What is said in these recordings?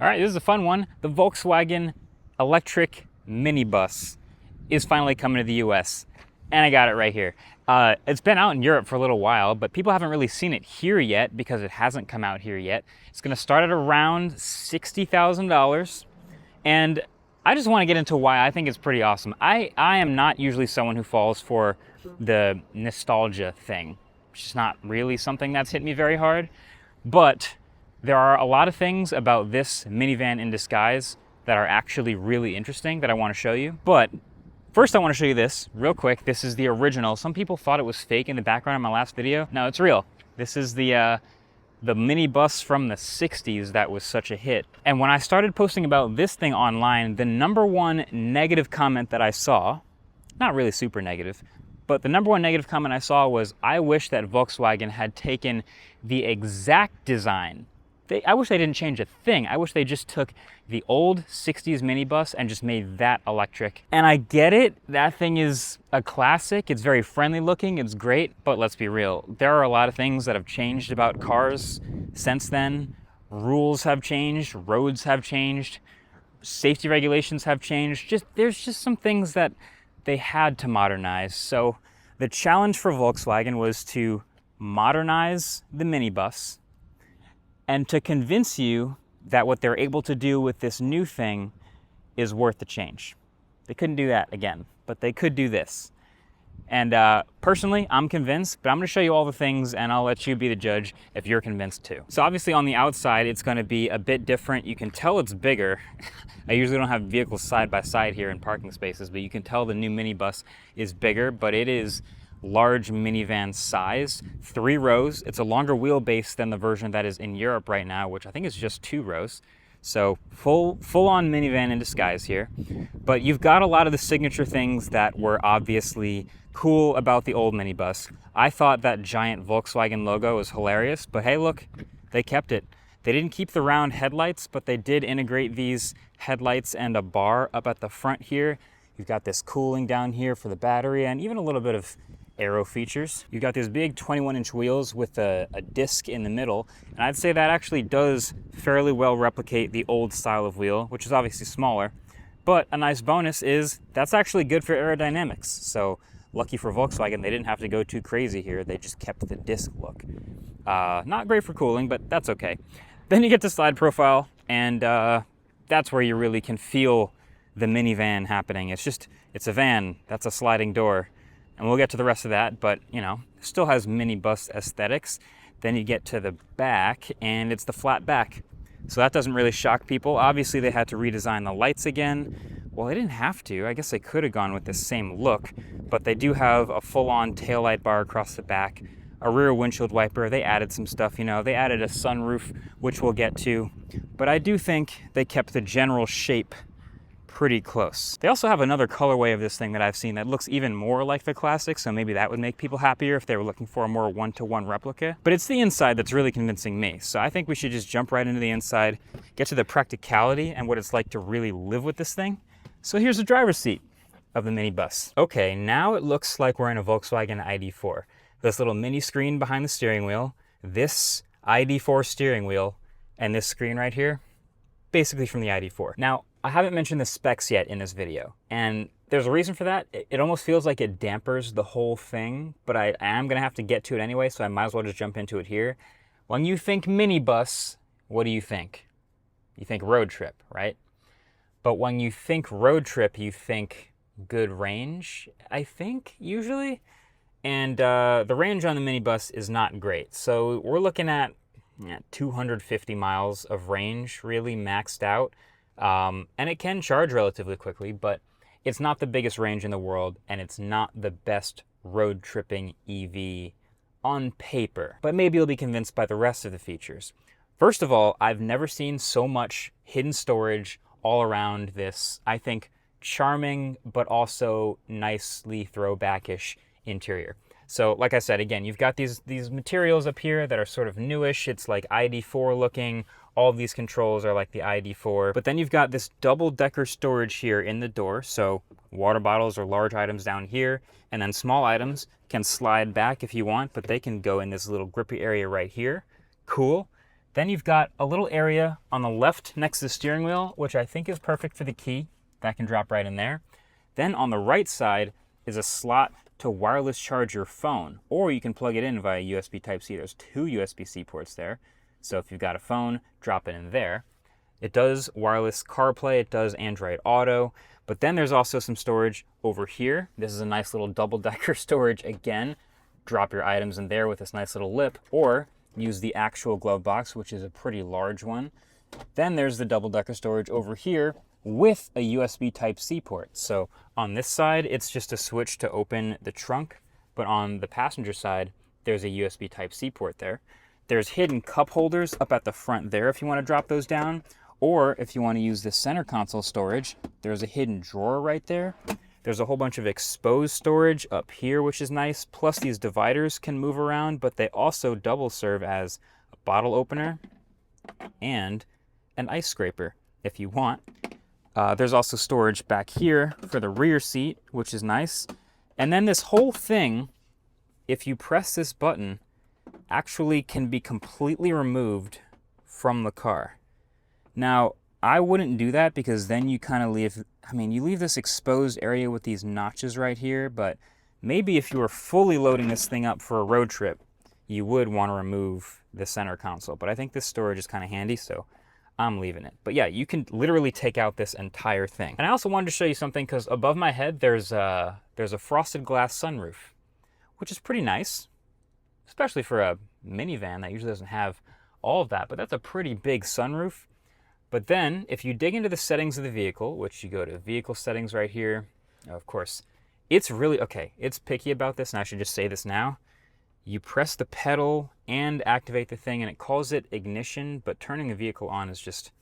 All right, this is a fun one. The Volkswagen electric minibus is finally coming to the US, and I got it right here. It's been out in Europe for a little while, but people haven't really seen it here yet because it hasn't come out here yet. It's gonna start at around $60,000, and I just wanna get into why I think it's pretty awesome. I am not usually someone who falls for the nostalgia thing. It's just not really something that's hit me very hard, but there are a lot of things about this minivan in disguise that are actually really interesting that I want to show you. But first I want to show you this real quick. This is the original. Some people thought it was fake in the background in my last video. No, it's real. This is the minibus from the 60s that was such a hit. And when I started posting about this thing online, the #1 negative comment that I saw, not really super negative, but the #1 negative comment I saw was, I wish that Volkswagen had taken the exact design. I wish they didn't change a thing. I wish they just took the old 60s minibus and just made that electric. And I get it, that thing is a classic. It's very friendly looking, it's great, but let's be real. There are a lot of things that have changed about cars since then. Rules have changed, roads have changed, safety regulations have changed. There's just some things that they had to modernize. So the challenge for Volkswagen was to modernize the minibus and to convince you that what they're able to do with this new thing is worth the change. They couldn't do that again, but they could do this. And personally, I'm convinced, but I'm gonna show you all the things and I'll let you be the judge if you're convinced too. So obviously on the outside, it's gonna be a bit different. You can tell it's bigger. I usually don't have vehicles side by side here in parking spaces, but you can tell the new minibus is bigger, but it is large minivan size, 3 rows. It's a longer wheelbase than the version that is in Europe right now, which I think is just 2 rows. So full-on minivan in disguise here. But you've got a lot of the signature things that were obviously cool about the old minibus. I thought that giant Volkswagen logo was hilarious, but hey, look, they kept it. They didn't keep the round headlights, but they did integrate these headlights and a bar up at the front here. You've got this cooling down here for the battery and even a little bit of aero features. You've got these big 21-inch wheels with a disc in the middle, and I'd say that actually does fairly well replicate the old style of wheel, which is obviously smaller. But a nice bonus is that's actually good for aerodynamics. So lucky for Volkswagen, they didn't have to go too crazy here. They just kept the disc look. Not great for cooling, but that's okay. Then you get to slide profile, and that's where you really can feel the minivan happening. It's a van, that's a sliding door. And we'll get to the rest of that, but you know, still has minibus aesthetics. Then you get to the back and it's the flat back. So that doesn't really shock people. Obviously they had to redesign the lights again. Well, they didn't have to. I guess they could have gone with the same look, but they do have a full-on taillight bar across the back, a rear windshield wiper. They added some stuff, you know, they added a sunroof, which we'll get to. But I do think they kept the general shape pretty close. They also have another colorway of this thing that I've seen that looks even more like the classic, so maybe that would make people happier if they were looking for a more one-to-one replica. But it's the inside that's really convincing me, so I think we should just jump right into the inside, get to the practicality and what it's like to really live with this thing. So here's the driver's seat of the minibus. Okay, now it looks like we're in a Volkswagen ID.4. This little mini screen behind the steering wheel, this ID.4 steering wheel, and this screen right here, basically from the ID.4. Now, I haven't mentioned the specs yet in this video, and there's a reason for that. It almost feels like it dampers the whole thing, but I am gonna have to get to it anyway, so I might as well just jump into it here. When you think minibus, what do you think? You think road trip, right? But when you think road trip, you think good range, I think, usually. And the range on the minibus is not great. So we're looking at 250 miles of range, really maxed out. And it can charge relatively quickly, but it's not the biggest range in the world, and it's not the best road tripping EV on paper. But maybe you'll be convinced by the rest of the features. First of all, I've never seen so much hidden storage all around this, I think, charming, but also nicely throwback-ish interior. So like I said, again, you've got these materials up here that are sort of newish. It's like ID.4 looking. All of these controls are like the ID.4. But then you've got this double-decker storage here in the door. So water bottles or large items down here. And then small items can slide back if you want, but they can go in this little grippy area right here. Cool. Then you've got a little area on the left next to the steering wheel, which I think is perfect for the key. That can drop right in there. Then on the right side is a slot to wireless charge your phone, or you can plug it in via USB Type-C. There's 2 USB-C ports there. So if you've got a phone, drop it in there. It does wireless CarPlay, it does Android Auto, but then there's also some storage over here. This is a nice little double-decker storage again. Drop your items in there with this nice little lip, or use the actual glove box, which is a pretty large one. Then there's the double-decker storage over here with a USB Type-C port. So on this side, it's just a switch to open the trunk, but on the passenger side, there's a USB Type-C port there. There's hidden cup holders up at the front there if you want to drop those down, or if you want to use the center console storage, there's a hidden drawer right there. There's a whole bunch of exposed storage up here, which is nice. Plus these dividers can move around, but they also double serve as a bottle opener and an ice scraper if you want. There's also storage back here for the rear seat, which is nice. And then this whole thing, if you press this button, actually can be completely removed from the car. Now, I wouldn't do that because then you kind of leave, you leave this exposed area with these notches right here, but maybe if you were fully loading this thing up for a road trip, you would want to remove the center console. But I think this storage is kind of handy, so I'm leaving it. But yeah, you can literally take out this entire thing. And I also wanted to show you something because above my head, there's a frosted glass sunroof, which is pretty nice, especially for a minivan that usually doesn't have all of that, but that's a pretty big sunroof. But then, if you dig into the settings of the vehicle, which you go to vehicle settings right here, of course, it's really, okay, it's picky about this, and I should just say this now. You press the pedal and activate the thing, and it calls it ignition, but turning the vehicle on is just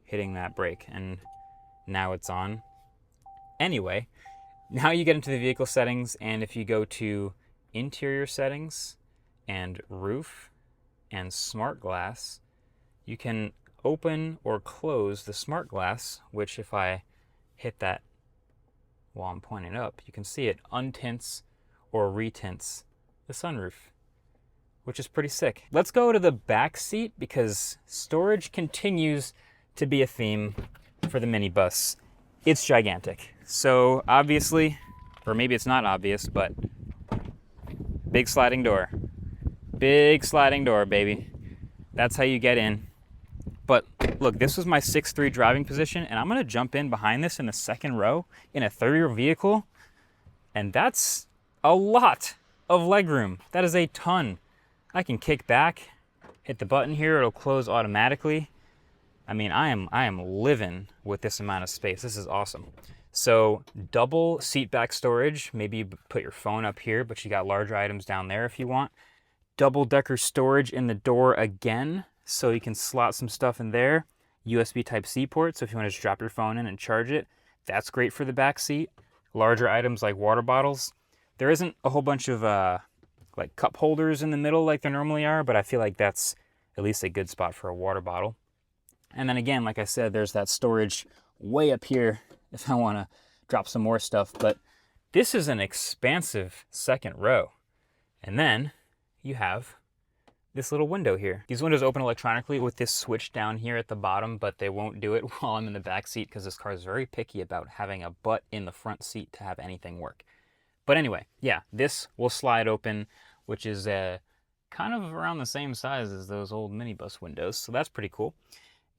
hitting that brake, and now it's on. Anyway, now you get into the vehicle settings, and if you go to interior settings and roof and smart glass, you can open or close the smart glass, which if I hit that while I'm pointing up, you can see it untints or retints the sunroof, which is pretty sick. Let's go to the back seat because storage continues to be a theme for the minibus. It's gigantic. So obviously, or maybe it's not obvious, but big sliding door. Big sliding door, baby. That's how you get in. But look, this was my 6'3" driving position, and I'm gonna jump in behind this in the second row in a third-row vehicle, and that's a lot of legroom. That is a ton. I can kick back, hit the button here, it'll close automatically. I am living with this amount of space. This is awesome. So double seat back storage. Maybe you put your phone up here, but you got larger items down there if you want. Double decker storage in the door again, so you can slot some stuff in there. USB Type-C port, so if you want to just drop your phone in and charge it, that's great for the back seat. Larger items like water bottles. There isn't a whole bunch of like cup holders in the middle like there normally are, but I feel like that's at least a good spot for a water bottle. And then again, like I said, there's that storage way up here if I want to drop some more stuff. But this is an expansive second row. And then you have this little window here. These windows open electronically with this switch down here at the bottom, but they won't do it while I'm in the back seat because this car is very picky about having a butt in the front seat to have anything work. But anyway, yeah, this will slide open, which is kind of around the same size as those old minibus windows, so that's pretty cool.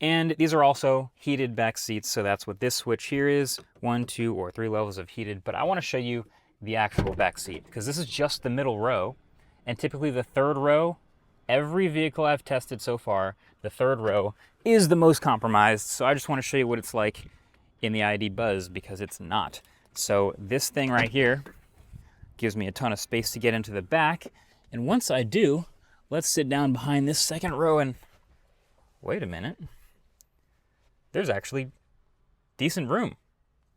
And these are also heated back seats, so that's what this switch here is. 1, 2, or 3 levels of heated, but I want to show you the actual back seat because this is just the middle row, and typically the third row, every vehicle I've tested so far, the third row is the most compromised, so I just want to show you what it's like in the ID.Buzz because it's not. So this thing right here gives me a ton of space to get into the back, and once I do, let's sit down behind this second row and wait a minute. There's actually decent room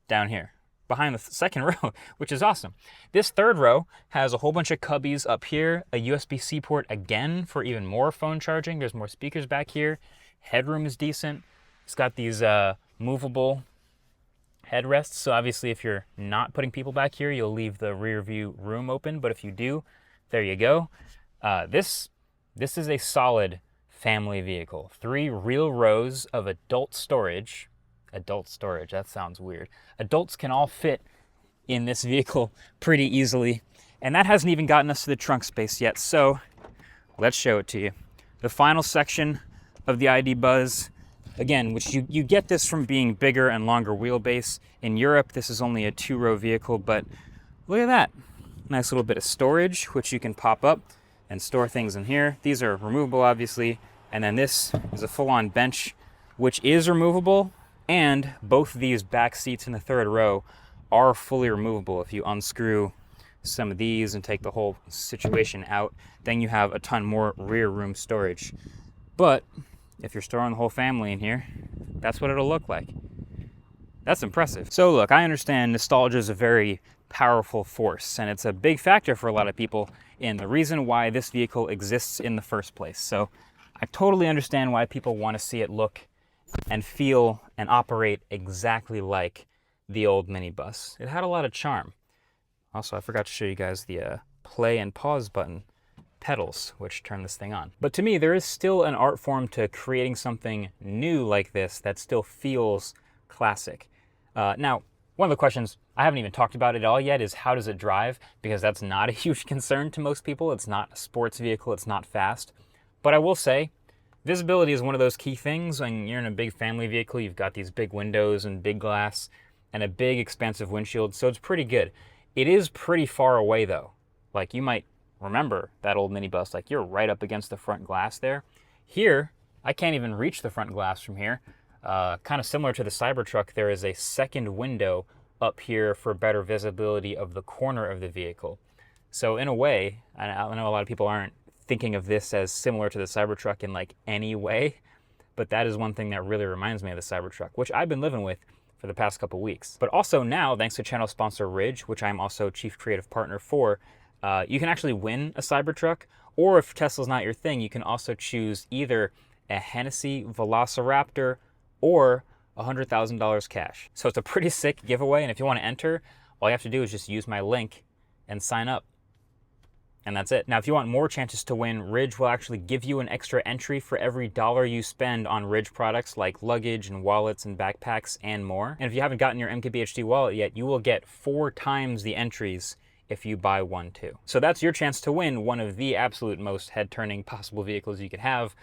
down here behind the second row, which is awesome. This third row has a whole bunch of cubbies up here, a USB-C port again for even more phone charging. There's more speakers back here. Headroom is decent. It's got these movable headrests. So obviously if you're not putting people back here, you'll leave the rear view room open. But if you do, there you go. This is a solid family vehicle. 3 real rows of adult storage. Adult storage, that sounds weird. Adults can all fit in this vehicle pretty easily. And that hasn't even gotten us to the trunk space yet. So let's show it to you. The final section of the ID.Buzz, again, which you get this from being bigger and longer wheelbase. In Europe, this is only a 2-row vehicle, but look at that. Nice little bit of storage, which you can pop up and store things in here. These are removable, obviously. And then this is a full-on bench, which is removable. And both these back seats in the 3rd row are fully removable. If you unscrew some of these and take the whole situation out, then you have a ton more rear room storage. But if you're storing the whole family in here, that's what it'll look like. That's impressive. So look, I understand nostalgia is a very powerful force, and it's a big factor for a lot of people in the reason why this vehicle exists in the first place. So I totally understand why people want to see it look and feel and operate exactly like the old minibus. It had a lot of charm. Also, I forgot to show you guys the play and pause button pedals, which turn this thing on. But to me, there is still an art form to creating something new like this that still feels classic. Now, one of the questions I haven't even talked about it all yet is how does it drive? Because that's not a huge concern to most people. It's not a sports vehicle, it's not fast. But I will say, visibility is one of those key things. When you're in a big family vehicle, you've got these big windows and big glass and a big expansive windshield, so it's pretty good. It is pretty far away though. Like, you might remember that old minibus, like you're right up against the front glass there. Here, I can't even reach the front glass from here. Kind of similar to the Cybertruck, there is a second window up here for better visibility of the corner of the vehicle. So in a way, I know a lot of people aren't thinking of this as similar to the Cybertruck in like any way, but that is one thing that really reminds me of the Cybertruck, which I've been living with for the past couple weeks. But also now, thanks to channel sponsor Ridge, which I'm also chief creative partner for, you can actually win a Cybertruck, or if Tesla's not your thing, you can also choose either a Hennessy Velociraptor or $100,000 cash. So it's a pretty sick giveaway, and if you want to enter, all you have to do is just use my link and sign up. And that's it. Now, if you want more chances to win, Ridge will actually give you an extra entry for every $1 you spend on Ridge products like luggage and wallets and backpacks and more. And if you haven't gotten your MKBHD wallet yet, you will get 4 times the entries if you buy one too. So that's your chance to win one of the absolute most head-turning possible vehicles you could have.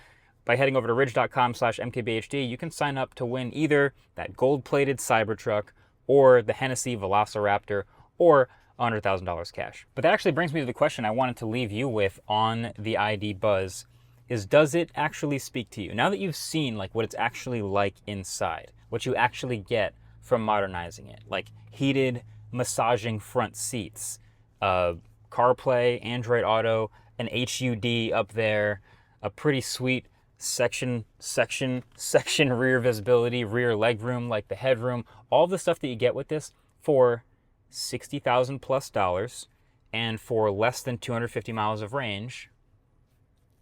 By heading over to ridge.com/MKBHD, you can sign up to win either that gold-plated Cybertruck or the Hennessy Velociraptor or $100,000 cash. But that actually brings me to the question I wanted to leave you with on the ID.Buzz is, does it actually speak to you? Now that you've seen like what it's actually like inside, what you actually get from modernizing it, like heated, massaging front seats, CarPlay, Android Auto, an HUD up there, a pretty sweet section rear visibility, rear legroom, like the headroom, all the stuff that you get with this for $60,000 plus and for less than 250 miles of range.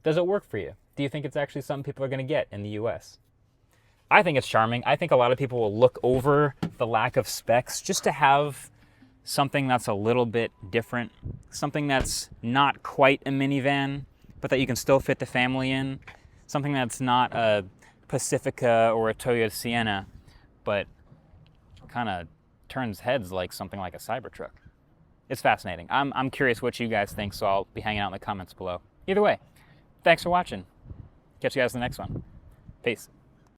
Does it work for you? Do you think it's actually something people are going to get in the US? I think it's charming. I think a lot of people will look over the lack of specs just to have something that's a little bit different, something that's not quite a minivan, but that you can still fit the family in, something that's not a Pacifica or a Toyota Sienna, but kind of turns heads like something like a Cybertruck. It's fascinating. I'm curious what you guys think, so I'll be hanging out in the comments below. Either way, thanks for watching. Catch you guys in the next one. Peace.